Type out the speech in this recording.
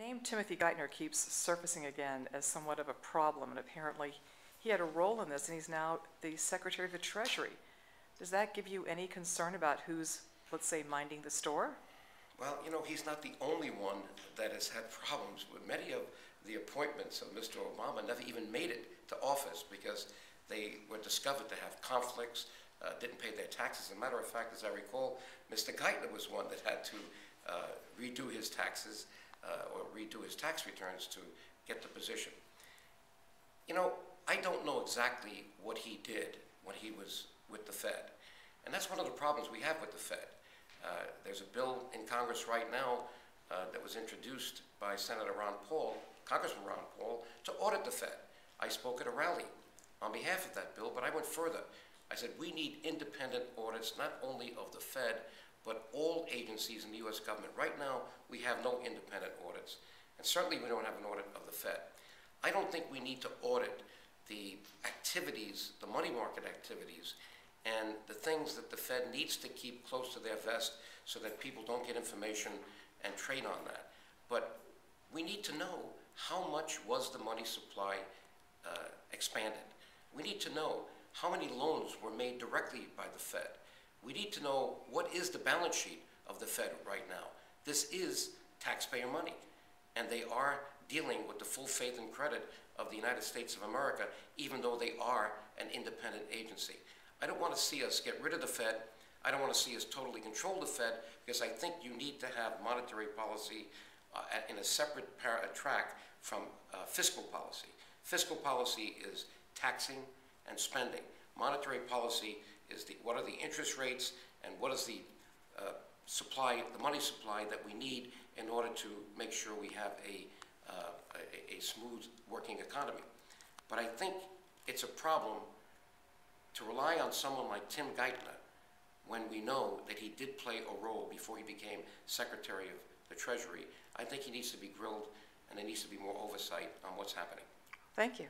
name Timothy Geithner keeps surfacing again as somewhat of a problem, and apparently he had a role in this, and he's now the Secretary of the Treasury. Does that give you any concern about who's, let's say, minding the store? Well, you know, he's not the only one that has had problems with many of the appointments of Mr. Obama never even made it to office because they were discovered to have conflicts, didn't pay their taxes. As a matter of fact, as I recall, Mr. Geithner was one that had to redo his taxes or redo his tax returns to get the position. You know, I don't know exactly what he did when he was with the Fed. And that's one of the problems we have with the Fed. There's a bill in Congress right now that was introduced by Senator Ron Paul, Congressman Ron Paul, to audit the Fed. I spoke at a rally on behalf of that bill, but I went further. I said we need independent audits, not only of the Fed, but all agencies in the U.S. government. Right now, we have no independent audits, and certainly we don't have an audit of the Fed. I don't think we need to audit the activities, the money market activities, and the things that the Fed needs to keep close to their vest so that people don't get information and trade on that. But we need to know how much was the money supply expanded. We need to know how many loans were made directly by the Fed. We need to know what is the balance sheet of the Fed right now. This is taxpayer money, and they are dealing with the full faith and credit of the United States of America, even though they are an independent agency. I don't want to see us get rid of the Fed. I don't want to see us totally control the Fed, because I think you need to have monetary policy in a separate track from fiscal policy. Fiscal policy is taxing and spending. Monetary policy is what are the interest rates and what is the supply, the money supply that we need in order to make sure we have a smooth working economy. But I think it's a problem to rely on someone like Tim Geithner when we know that he did play a role before he became Secretary of the Treasury. I think he needs to be grilled, and there needs to be more oversight on what's happening. Thank you.